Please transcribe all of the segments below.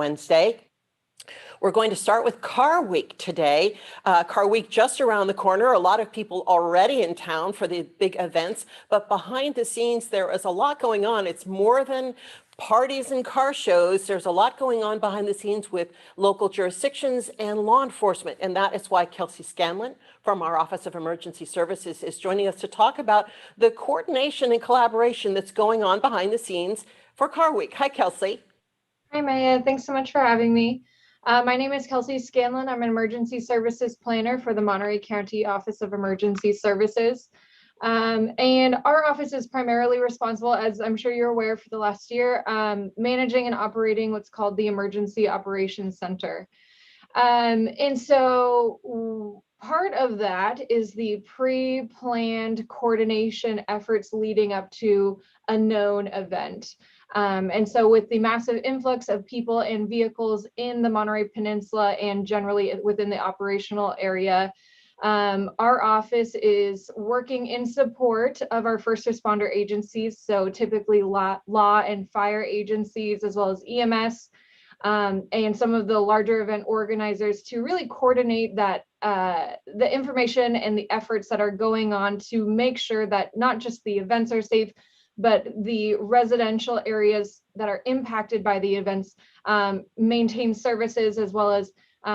Wednesday. We're going to start with Car Week today. Car Week just around the corner. A lot of people already in town for the big events, but behind the scenes, there is a lot going on. It's more than parties and car shows. There's a lot going on behind the scenes with local jurisdictions and law enforcement. And that is why Kelsey Scanlon from our Office of Emergency Services is joining us to talk about the coordination and collaboration that's going on behind the scenes for Car Week. Hi, Kelsey. Hi, Maya. Thanks so much for having me. My name is Kelsey Scanlon. I'm an emergency services planner for the Monterey County Office of Emergency Services. And our office is primarily responsible, as I'm sure you're aware, for the last year, managing and operating what's called the Emergency Operations Center. And so part of that is the pre-planned coordination efforts leading up to a known event. And so with the massive influx of people and vehicles in the Monterey Peninsula and generally within the operational area, our office is working in support of our first responder agencies, so typically law and fire agencies, as well as EMS, and some of the larger event organizers to really coordinate that the information and the efforts that are going on to make sure that not just the events are safe, but the residential areas that are impacted by the events maintain services, as well as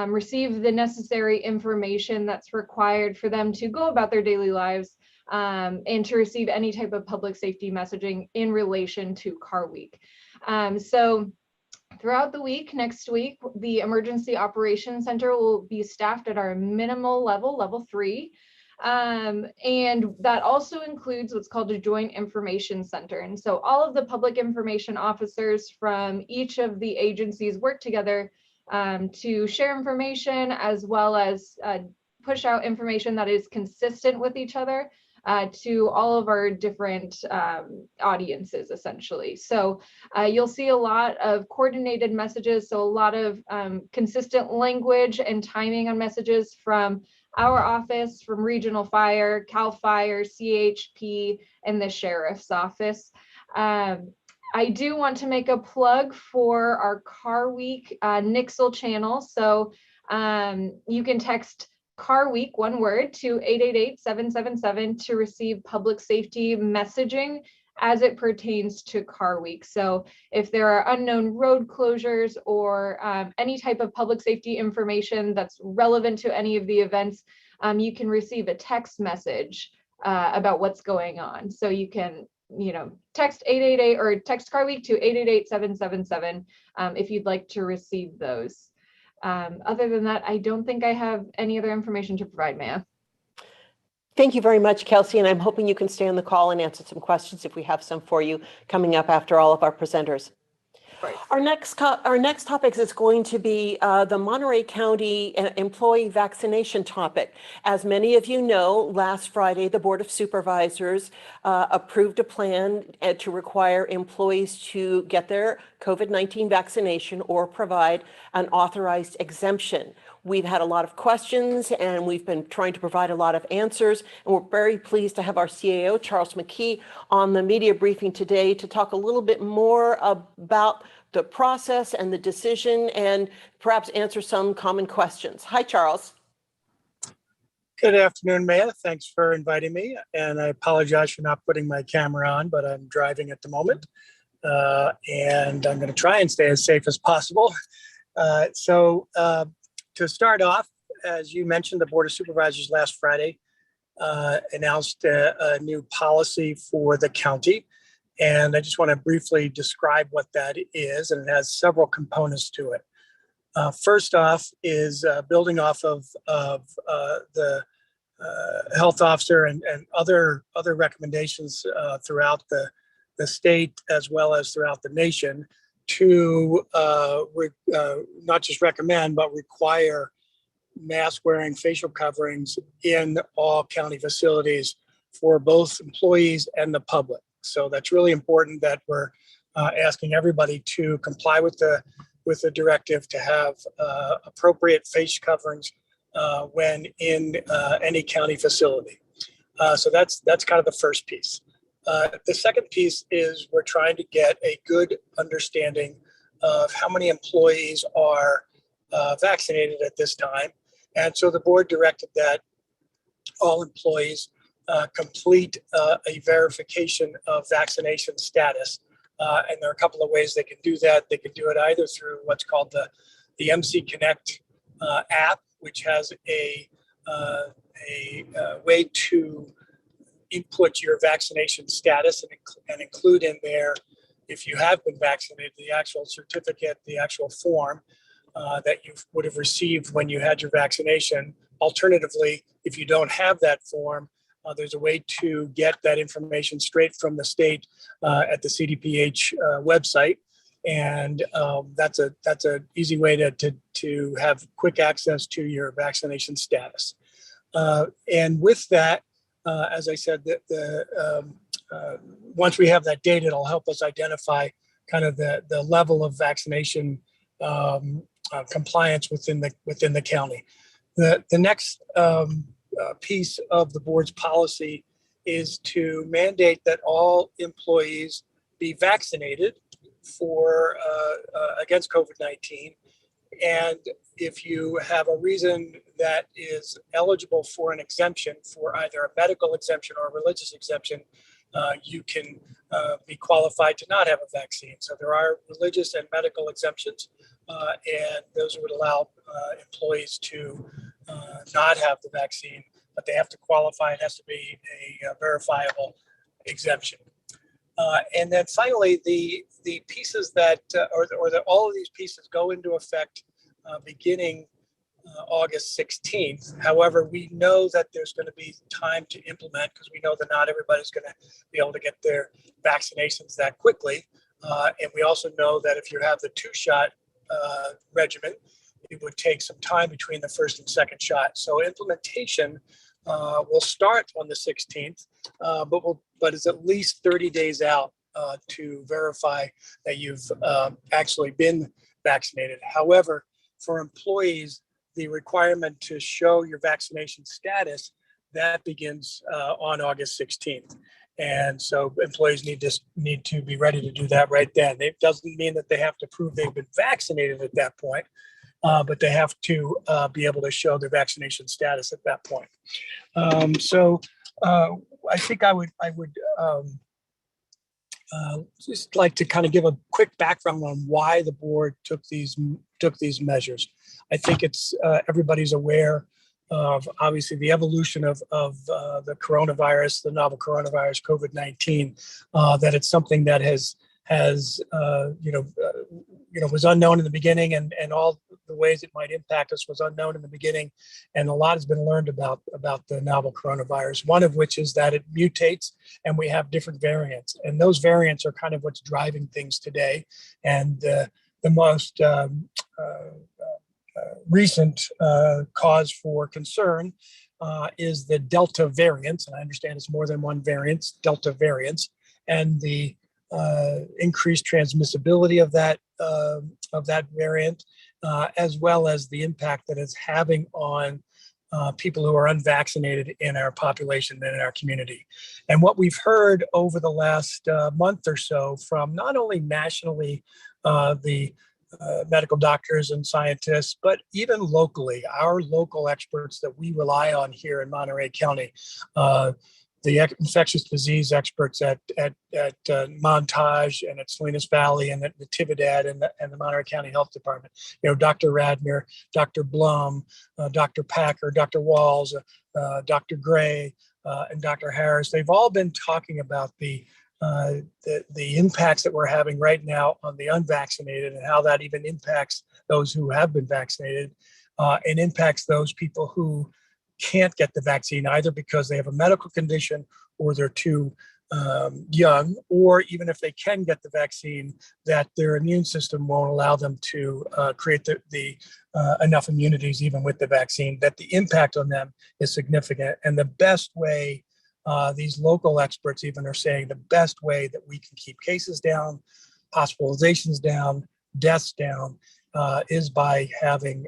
receive the necessary information that's required for them to go about their daily lives and to receive any type of public safety messaging in relation to Car Week. So throughout the week, next week, the Emergency Operations Center will be staffed at our minimal level, level 3. And that also includes what's called a Joint Information Center. And so all of the public information officers from each of the agencies work together to share information, as well as push out information that is consistent with each other to all of our different audiences, essentially. So you'll see a lot of coordinated messages, so a lot of consistent language and timing on messages from our office, from Regional Fire, CAL FIRE, CHP, and the Sheriff's Office. I do want to make a plug for our Car Week Nixle channel. So you can text Car Week, one word, to 888-777 to receive public safety messaging as it pertains to Car Week. So if there are unknown road closures or any type of public safety information that's relevant to any of the events, you can receive a text message about what's going on. So you can, text 888 or text Car Week to 888-777 if you'd like to receive those. Other than that, I don't think I have any other information to provide, Maya. Thank you very much, Kelsey, and I'm hoping you can stay on the call and answer some questions if we have some for you coming up after all of our presenters. Right. Our next topic is going to be the Monterey County employee vaccination topic. As many of you know, last Friday, the Board of Supervisors approved a plan to require employees to get their COVID-19 vaccination or provide an authorized exemption. We've had a lot of questions and we've been trying to provide a lot of answers, and we're very pleased to have our CAO, Charles McKee, on the media briefing today to talk a little bit more about the process and the decision and perhaps answer some common questions. Hi, Charles. Good afternoon, Maya. Thanks for inviting me. And I apologize for not putting my camera on, but I'm driving at the moment. And I'm going to try and stay as safe as possible. To start off, as you mentioned, the Board of Supervisors last Friday announced a new policy for the county. And I just want to briefly describe what that is, and it has several components to it. First off is building off of the health officer and other recommendations throughout the state as well as throughout the nation to not just recommend, but require mask wearing, facial coverings in all county facilities for both employees and the public. So that's really important that we're asking everybody to comply with the directive to have appropriate face coverings when in any county facility. So that's kind of the first piece. The second piece is we're trying to get a good understanding of how many employees are vaccinated at this time. And so the board directed that all employees complete a verification of vaccination status. And there are a couple of ways they can do that. They can do it either through what's called the MC Connect app, which has a way to input your vaccination status and include in there, if you have been vaccinated, the actual certificate, the actual form that you would have received when you had your vaccination. Alternatively, if you don't have that form, there's a way to get that information straight from the state at the CDPH website. And that's an easy way to have quick access to your vaccination status. And with that, as I said, once we have that data, it'll help us identify kind of the level of vaccination compliance within the county. The next piece of the board's policy is to mandate that all employees be vaccinated for against COVID-19. And if you have a reason that is eligible for an exemption, for either a medical exemption or a religious exemption, you can be qualified to not have a vaccine. So there are religious and medical exemptions, and those would allow employees to not have the vaccine, but they have to qualify. It has to be a verifiable exemption. And then finally, the pieces that, all of these pieces go into effect beginning August 16th. However, we know that there's going to be time to implement, because we know that not everybody's going to be able to get their vaccinations that quickly. And we also know that if you have the 2-shot regimen, it would take some time between the first and second shot. So implementation will start on the 16th, but it's at least 30 days out to verify that you've actually been vaccinated. However, for employees, the requirement to show your vaccination status, that begins on August 16th. And so employees need to be ready to do that right then. It doesn't mean that they have to prove they've been vaccinated at that point, but they have to be able to show their vaccination status at that point. So I think I would just like to kind of give a quick background on why the board took these measures. I think it's everybody's aware of obviously the evolution of the coronavirus, the novel coronavirus, COVID-19, that it's something that was unknown in the beginning, and all the ways it might impact us was unknown in the beginning. And a lot has been learned about the novel coronavirus, one of which is that it mutates and we have different variants. And those variants are kind of what's driving things today. And the most recent cause for concern is the Delta variants. And I understand it's more than one variant, Delta variants, and the increased transmissibility of that variant, as well as the impact that it's having on people who are unvaccinated in our population and in our community. And what we've heard over the last month or so from not only nationally the medical doctors and scientists, but even locally, our local experts that we rely on here in Monterey County, the infectious disease experts at Montage and at Salinas Valley and at Natividad and the Monterey County Health Department. Dr. Radner, Dr. Blum, Dr. Packer, Dr. Walls, Dr. Gray, and Dr. Harris. They've all been talking about the impacts that we're having right now on the unvaccinated and how that even impacts those who have been vaccinated and impacts those people who can't get the vaccine either because they have a medical condition or they're too young, or even if they can get the vaccine, that their immune system won't allow them to create the enough immunities even with the vaccine, that the impact on them is significant. And the best way, these local experts even are saying the best way that we can keep cases down, hospitalizations down, deaths down, is by having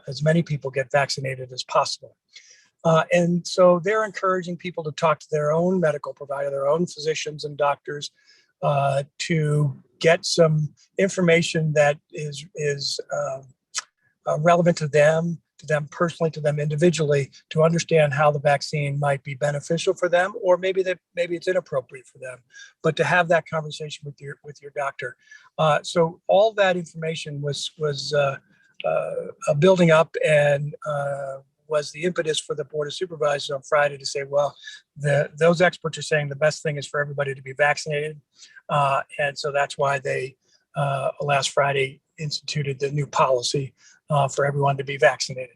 as many people get vaccinated as possible. And so they're encouraging people to talk to their own medical provider, their own physicians and doctors, to get some information that is relevant to them personally, to them individually, to understand how the vaccine might be beneficial for them, or maybe it's inappropriate for them. But to have that conversation with your doctor. So all that information was building up and was the impetus for the Board of Supervisors on Friday to say, well, those experts are saying the best thing is for everybody to be vaccinated. And so that's why they last Friday instituted the new policy for everyone to be vaccinated.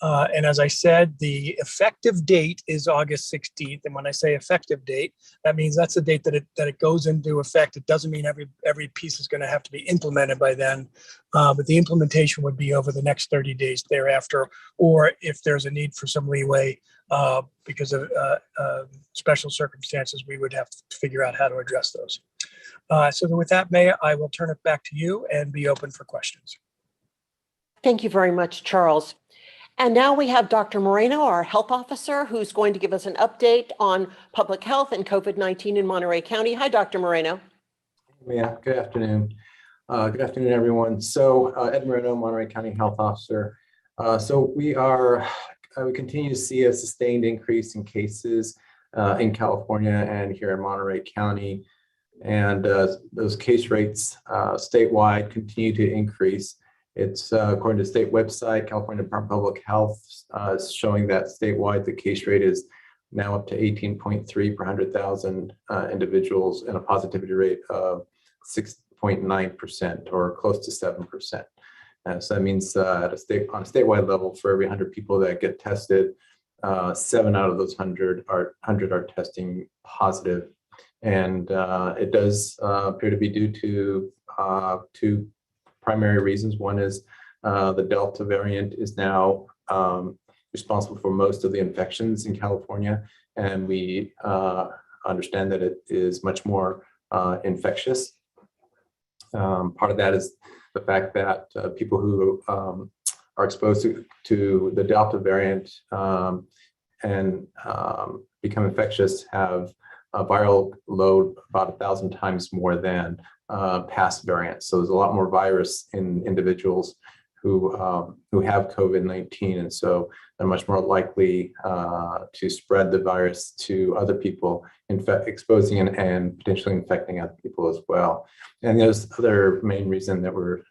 And as I said, the effective date is August 16th. And when I say effective date, that means that's the date that it goes into effect. It doesn't mean every piece is going to have to be implemented by then, but the implementation would be over the next 30 days thereafter, or if there's a need for some leeway because of special circumstances, we would have to figure out how to address those. So with that, May, I will turn it back to you and be open for questions. Thank you very much, Charles. And now we have Dr. Moreno, our health officer, who's going to give us an update on public health and COVID-19 in Monterey County. Hi, Dr. Moreno. Yeah, good afternoon. Good afternoon, everyone. So Ed Moreno, Monterey County Health Officer. So we continue to see a sustained increase in cases in California and here in Monterey County. And those case rates statewide continue to increase. It's according to the state website, California Department of Public Health is showing that statewide the case rate is now up to 18.3 per 100,000 individuals and a positivity rate of 6.9% or close to 7%. So that means on a statewide level, for every 100 people that get tested, 7 out of those 100 are testing positive. And it does appear to be due to two primary reasons. One is the Delta variant is now responsible for most of the infections in California, and we understand that it is much more infectious. Part of that is the fact that people who are exposed to the Delta variant and become infectious have a viral load about 1,000 times more than past variants. So there's a lot more virus in individuals who have COVID-19, and so they're much more likely to spread the virus to other people, exposing and potentially infecting other people as well. And there's other main reason that we're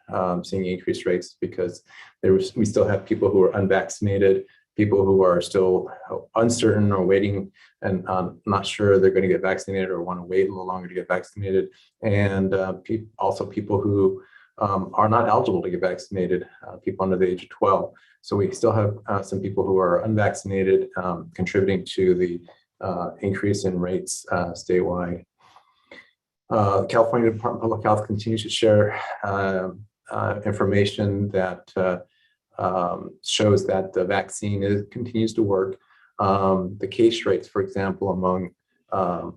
seeing increased rates because we still have people who are unvaccinated, people who are still uncertain or waiting and not sure they're going to get vaccinated or want to wait a little longer to get vaccinated, and also people who are not eligible to get vaccinated, people under the age of 12. So we still have some people who are unvaccinated contributing to the increase in rates statewide. California Department of Public Health continues to share information that shows that the vaccine continues to work. The case rates, for example, among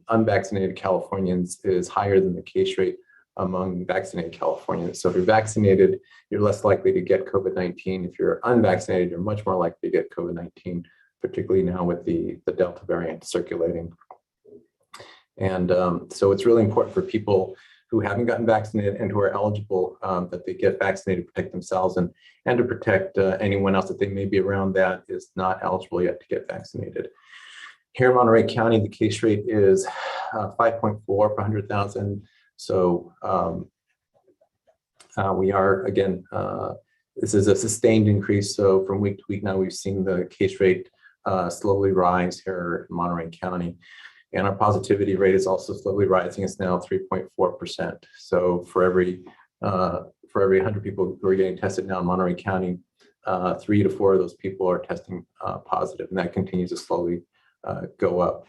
unvaccinated Californians is higher than the case rate among vaccinated Californians. So if you're vaccinated, you're less likely to get COVID-19. If you're unvaccinated, you're much more likely to get COVID-19, particularly now with the Delta variant circulating. And so it's really important for people who haven't gotten vaccinated and who are eligible that they get vaccinated to protect themselves and to protect anyone else that they may be around that is not eligible yet to get vaccinated. Here in Monterey County, the case rate is 5.4 per 100,000. So we are, again, this is a sustained increase. So from week to week now, we've seen the case rate slowly rise here in Monterey County. And our positivity rate is also slowly rising. It's now 3.4%. So for every 100 people who are getting tested now in Monterey County, 3 to 4 of those people are testing positive, and that continues to slowly go up.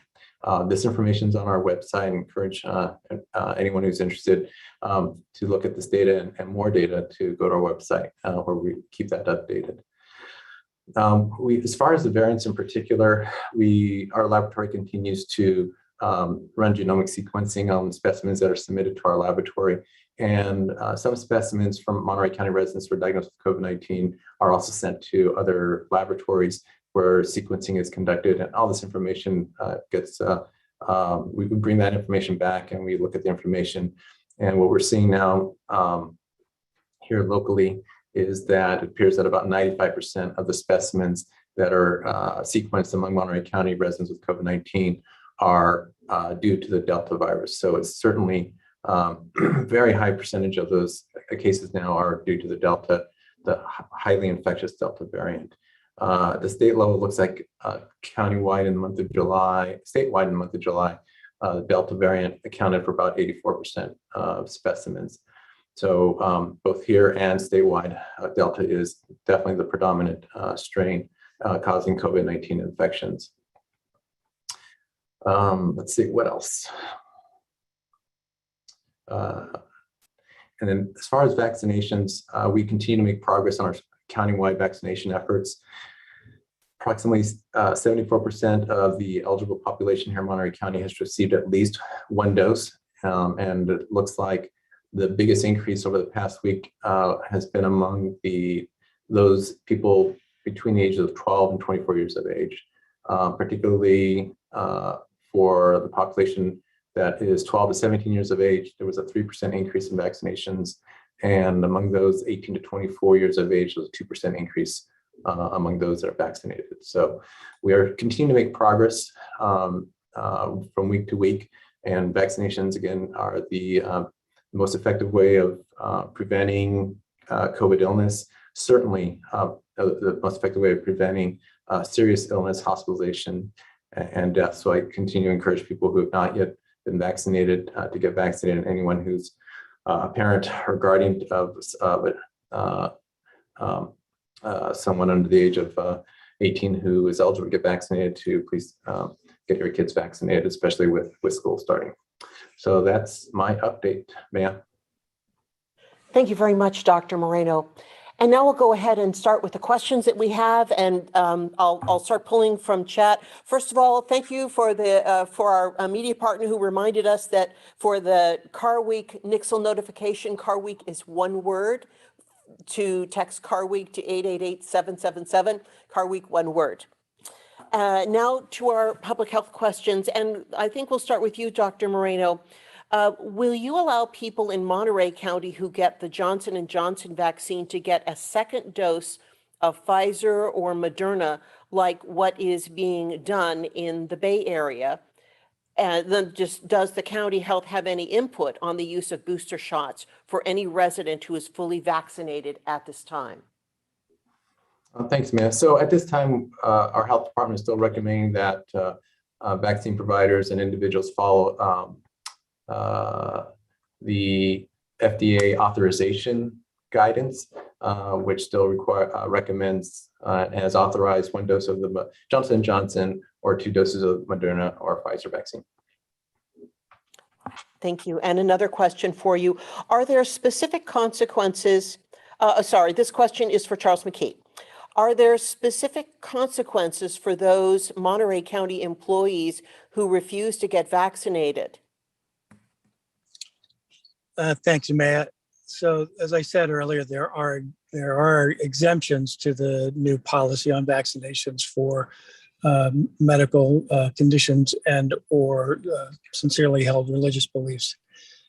This information is on our website. I encourage anyone who's interested to look at this data and more data to go to our website where we keep that updated. As far as the variants in particular, our laboratory continues to run genomic sequencing on specimens that are submitted to our laboratory. And some specimens from Monterey County residents who are diagnosed with COVID-19 are also sent to other laboratories where sequencing is conducted, and all this information gets we would bring that information back and we look at the information. And what we're seeing now here locally is that it appears that about 95% of the specimens that are sequenced among Monterey County residents with COVID-19 are due to the Delta virus. So it's certainly very high percentage of those cases now are due to the highly infectious Delta variant. The state level looks like countywide in the month of July, statewide in the month of July, the Delta variant accounted for about 84% of specimens. So both here and statewide, Delta is definitely the predominant strain causing COVID-19 infections. Let's see, what else? And then as far as vaccinations, we continue to make progress on our countywide vaccination efforts. Approximately 74% of the eligible population here in Monterey County has received at least one dose. And it looks like the biggest increase over the past week has been among those people between the ages of 12 and 24 years of age, particularly for the population that is 12 to 17 years of age. There was a 3% increase in vaccinations. And among those 18 to 24 years of age, there was a 2% increase among those that are vaccinated. So we are continuing to make progress from week to week. And vaccinations, again, are the most effective way of preventing COVID illness. Certainly the most effective way of preventing serious illness, hospitalization, and death. So I continue to encourage people who have not yet been vaccinated to get vaccinated. Anyone who's a parent or guardian of someone under the age of 18 who is eligible to get vaccinated, to please get your kids vaccinated, especially with school starting. So that's my update, ma'am. Thank you very much, Dr. Moreno. And now we'll go ahead and start with the questions that we have, and I'll start pulling from chat. First of all, thank you for our media partner who reminded us that for the Car Week Nixle notification, Car Week is one word. To text Car Week to 888-777, Car Week, one word. Now to our public health questions, and I think we'll start with you, Dr. Moreno. Will you allow people in Monterey County who get the Johnson & Johnson vaccine to get a second dose of Pfizer or Moderna, like what is being done in the Bay Area? And then just, does the county health have any input on the use of booster shots for any resident who is fully vaccinated at this time? Thanks, Mia. So at this time, our health department is still recommending that vaccine providers and individuals follow the FDA authorization guidance, which still recommends as authorized one dose of the Johnson & Johnson or 2 doses of Moderna or Pfizer vaccine. Thank you. And another question for you. Are there specific consequences? This question is for Charles McKee. Are there specific consequences for those Monterey County employees who refuse to get vaccinated? Thanks, Matt. So as I said earlier, there are exemptions to the new policy on vaccinations for medical conditions and or sincerely held religious beliefs.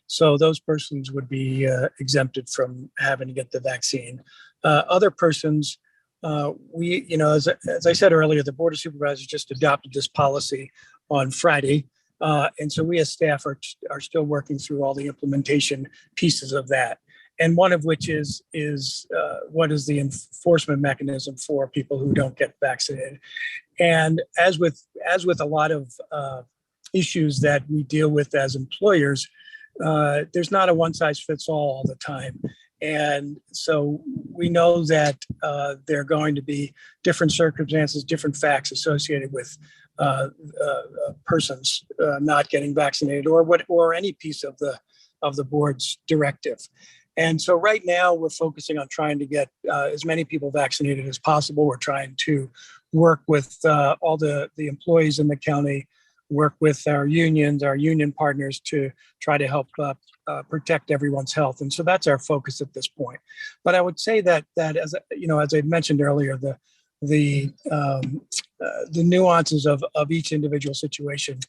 So those persons would be exempted from having to get the vaccine. Other persons, as I said earlier, the Board of Supervisors just adopted this policy on Friday. And so we as staff are still working through all the implementation pieces of that. And one of which is what is the enforcement mechanism for people who don't get vaccinated. And as with a lot of issues that we deal with as employers, there's not a one size fits all the time. And so we know that there are going to be different circumstances, different facts associated with persons not getting vaccinated or any piece of the board's directive. And so right now we're focusing on trying to get as many people vaccinated as possible. We're trying to work with all the employees in the county, work with our unions, our union partners to try to help protect everyone's health. And so that's our focus at this point. But I would say that as I mentioned earlier, the nuances of each individual situation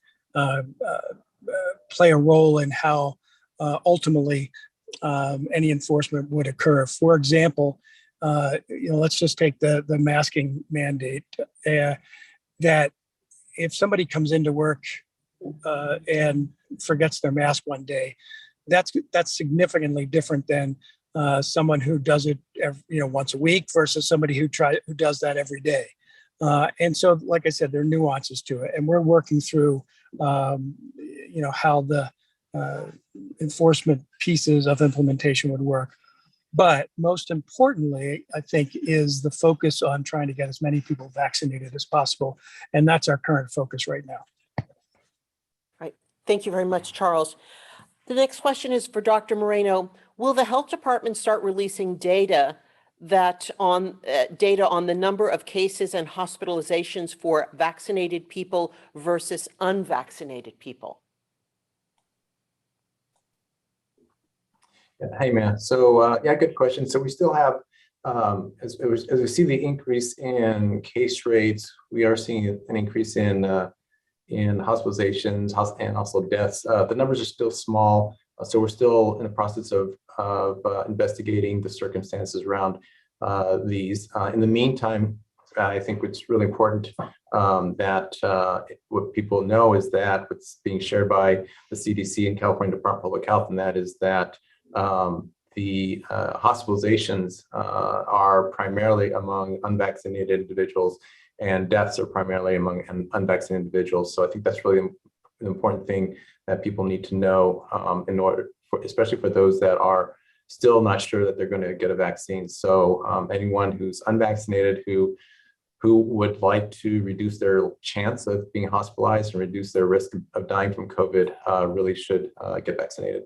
play a role in how ultimately any enforcement would occur. For example, let's just take the masking mandate. That if somebody comes into work and forgets their mask one day, that's significantly different than someone who does it once a week versus somebody who does that every day. And so, like I said, there are nuances to it, and we're working through how the enforcement pieces of implementation would work. But most importantly, I think, is the focus on trying to get as many people vaccinated as possible. And that's our current focus right now. Right. Thank you very much, Charles. The next question is for Dr. Moreno. Will the health department start releasing data on the number of cases and hospitalizations for vaccinated people versus unvaccinated people? Hey, man. So yeah, good question. So we still have, as we see the increase in case rates, we are seeing an increase in hospitalizations and also deaths. The numbers are still small, so we're still in the process of investigating the circumstances around these. In the meantime, I think what's really important that what people know is that what's being shared by the CDC and California Department of Public Health, and that is that the hospitalizations are primarily among unvaccinated individuals, and deaths are primarily among unvaccinated individuals. So I think that's really an important thing that people need to know in order, especially for those that are still not sure that they're going to get a vaccine. So anyone who's unvaccinated who would like to reduce their chance of being hospitalized and reduce their risk of dying from COVID really should get vaccinated.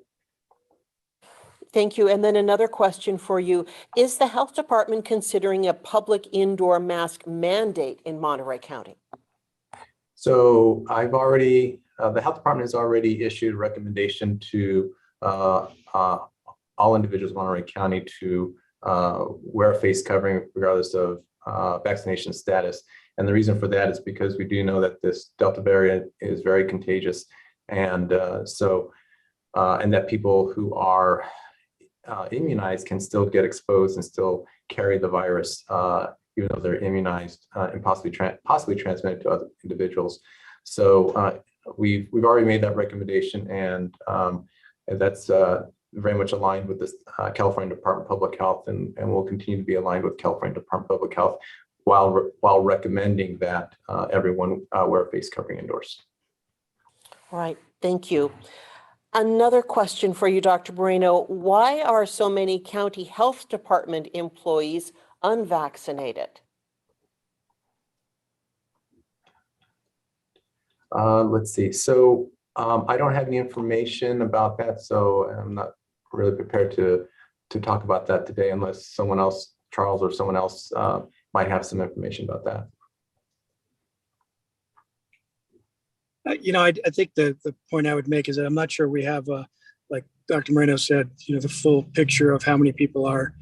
Thank you. And then another question for you. Is the health department considering a public indoor mask mandate in Monterey County? So I've already, the health department has already issued a recommendation to all individuals in Monterey County to wear a face covering regardless of vaccination status. And the reason for that is because we do know that this Delta variant is very contagious. And and that people who are immunized can still get exposed and still carry the virus, even though they're immunized and possibly transmit it to other individuals. So we've already made that recommendation, and that's very much aligned with the California Department of Public Health, and will continue to be aligned with California Department of Public Health while recommending that everyone wear a face covering indoors. All right, thank you. Another question for you, Dr. Moreno. Why are so many county health department employees unvaccinated? Let's see. So I don't have any information about that, so I'm not really prepared to talk about that today, unless someone else, Charles or someone else, might have some information about that. I think the point I would make is that I'm not sure we have, like Dr. Moreno said, the full picture of how many people are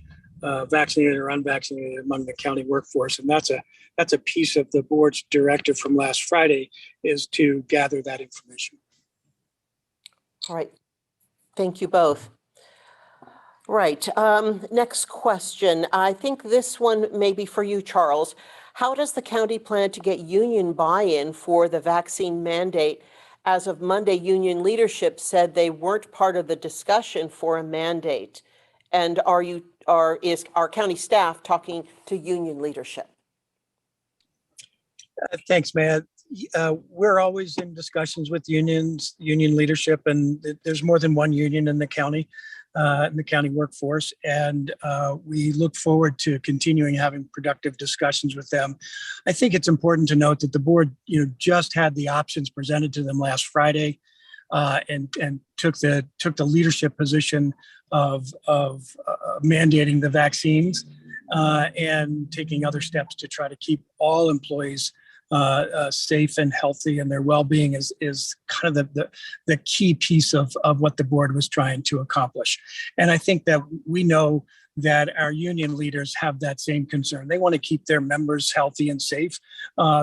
vaccinated or unvaccinated among the county workforce, and that's a piece of the board's directive from last Friday, is to gather that information. All right, thank you both. Right, next question. I think this one may be for you, Charles. How does the county plan to get union buy-in for the vaccine mandate? As of Monday, union leadership said they weren't part of the discussion for a mandate. And is our county staff talking to union leadership? Thanks, Matt. We're always in discussions with union leadership, and there's more than one union in the county workforce, and we look forward to continuing having productive discussions with them. I think it's important to note that the board, just had the options presented to them last Friday, and took the leadership position of mandating the vaccines and taking other steps to try to keep all employees safe and healthy, and their well-being is kind of the key piece of what the board was trying to accomplish. And I think that we know that our union leaders have that same concern. They want to keep their members healthy and safe.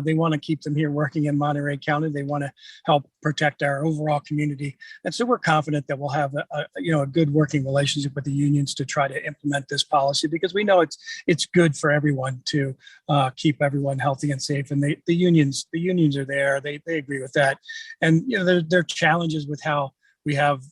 They want to keep them here working in Monterey County. They want to help protect our overall community. And so we're confident that we'll have a good working relationship with the unions to try to implement this policy, because we know it's good for everyone to keep everyone healthy and safe. And the unions are there. They agree with that. And there are challenges with how we have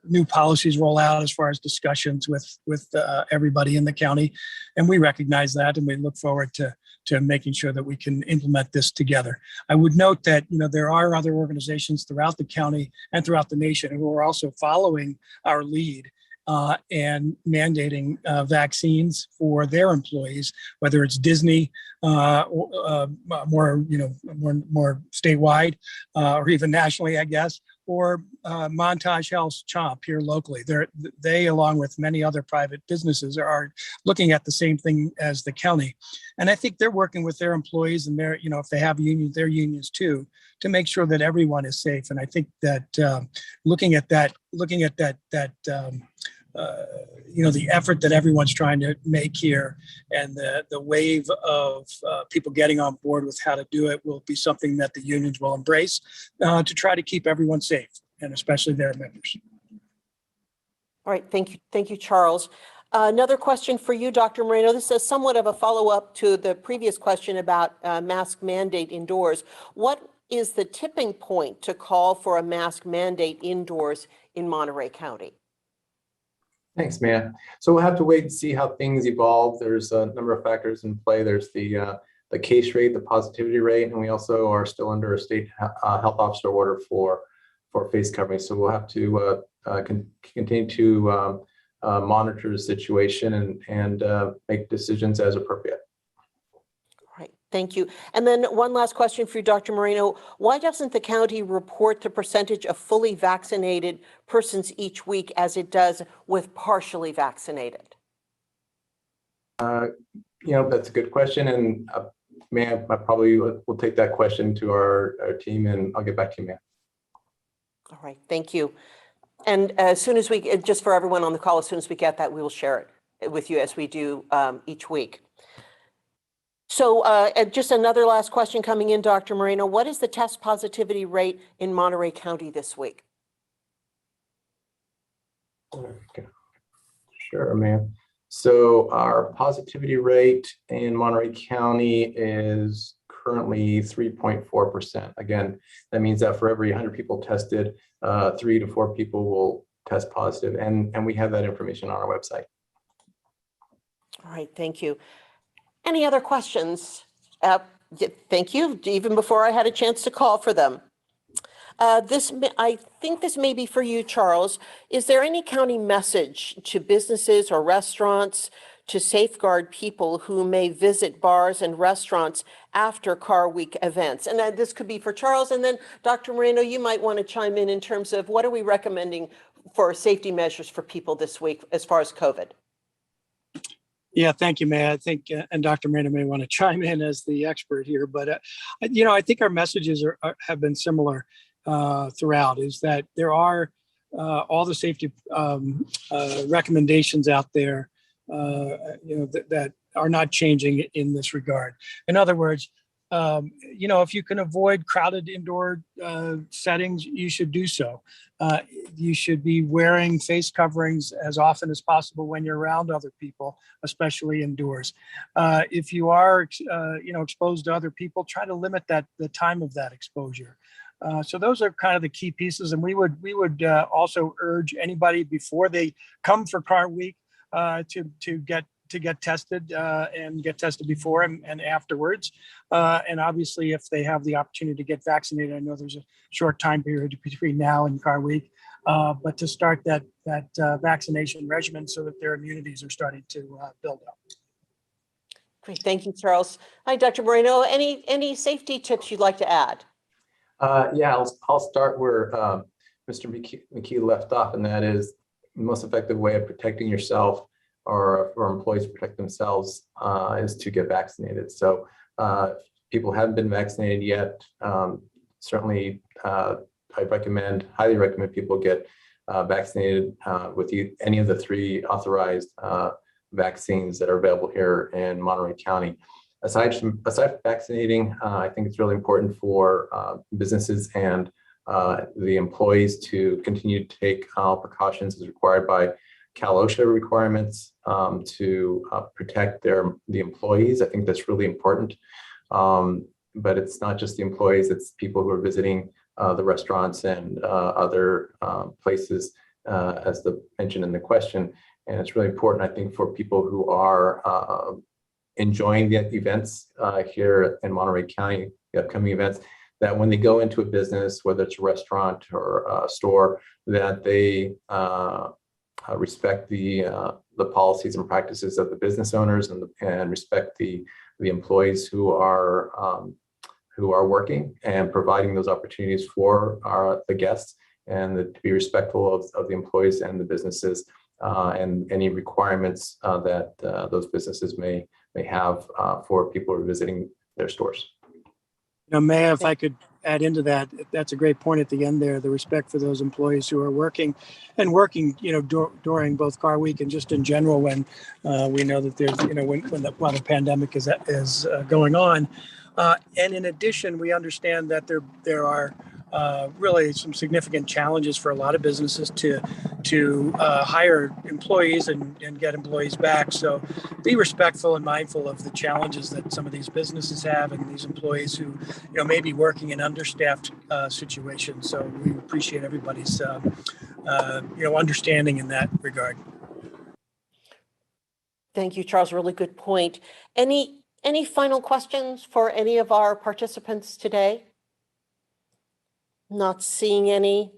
new policies roll out as far as discussions with everybody in the county, and we recognize that, and we look forward to making sure that we can implement this together. I would note that there are other organizations throughout the county and throughout the nation who are also following our lead and mandating vaccines for their employees, whether it's Disney, more statewide, or even nationally, I guess, or Montage Health's CHOMP here locally. They, along with many other private businesses, are looking at the same thing as the county. And I think they're working with their employees and their, if they have unions, their unions too, to make sure that everyone is safe. And I think that looking at that, the effort that everyone's trying to make here, and the wave of people getting on board with how to do it, will be something that the unions will embrace to try to keep everyone safe, and especially their members. All right, thank you, Charles. Another question for you, Dr. Moreno. This is somewhat of a follow-up to the previous question about mask mandate indoors. What is the tipping point to call for a mask mandate indoors in Monterey County? Thanks, Mia. So we'll have to wait and see how things evolve. There's a number of factors in play. There's the case rate, the positivity rate, and we also are still under a state health officer order for face covering. So we'll have to continue to monitor the situation and make decisions as appropriate. Right, thank you. And then one last question for you, Dr. Moreno. Why doesn't the county report the percentage of fully vaccinated persons each week as it does with partially vaccinated? That's a good question. And Ma'am, I probably will take that question to our team, and I'll get back to you, ma'am. All right, thank you. And as soon as we, just for everyone on the call, as soon as we get that, we will share it with you as we do each week. So just another last question coming in, Dr. Moreno. What is the test positivity rate in Monterey County this week? Okay. Sure, ma'am. So our positivity rate in Monterey County is currently 3.4%. Again, that means that for every 100 people tested, 3 to 4 people will test positive, and we have that information on our website. All right, thank you. Any other questions? Thank you, even before I had a chance to call for them. I think this may be for you, Charles. Is there any county message to businesses or restaurants to safeguard people who may visit bars and restaurants after Car Week events? And this could be for Charles, and then Dr. Moreno, you might want to chime in terms of what are we recommending for safety measures for people this week as far as COVID? Yeah, thank you, May. I think, and Dr. Moreno may want to chime in as the expert here, but I think our messages have been similar throughout. Is that there are all the safety recommendations out there, that are not changing in this regard. In other words, if you can avoid crowded indoor settings, you should do so. You should be wearing face coverings as often as possible when you're around other people, especially indoors. If you are, exposed to other people, try to limit the time of that exposure. So those are kind of the key pieces, and we would also urge anybody before they come for Car Week to get tested and get tested before and afterwards. And obviously, if they have the opportunity to get vaccinated, I know there's a short time period between now and Car Week, but to start that vaccination regimen so that their immunities are starting to build up. Great, thank you, Charles. Hi, Dr. Moreno. Any safety tips you'd like to add? Yeah, I'll start where Mr. McKee left off, and that is the most effective way of protecting yourself or for employees to protect themselves is to get vaccinated. So if people haven't been vaccinated yet, certainly I highly recommend people get vaccinated with any of the 3 authorized vaccines that are available here in Monterey County. Aside from vaccinating, I think it's really important for businesses and the employees to continue to take all precautions as required by Cal OSHA requirements to protect the employees. I think that's really important. But it's not just the employees, it's people who are visiting the restaurants and other places, as mentioned in the question. And it's really important, I think, for people who are enjoying the events here in Monterey County, the upcoming events, that when they go into a business, whether it's a restaurant or a store, that they respect the policies and practices of the business owners and respect the employees who are working and providing those opportunities for the guests, and to be respectful of the employees and the businesses and any requirements that those businesses may have for people who are visiting their stores. Maya, if I could add into that, that's a great point at the end there, the respect for those employees who are working, during both Car Week and just in general when we know that there's, while the pandemic is going on. And in addition, we understand that there are really some significant challenges for a lot of businesses to hire employees and get employees back. So be respectful and mindful of the challenges that some of these businesses have and these employees who may be working in understaffed situations. So we appreciate everybody's understanding in that regard. Thank you, Charles. Really good point. Any final questions for any of our participants today? Not seeing any.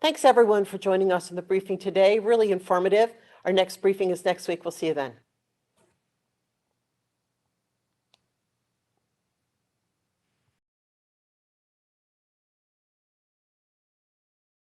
Thanks everyone for joining us in the briefing today. Really informative. Our next briefing is next week. We'll see you then.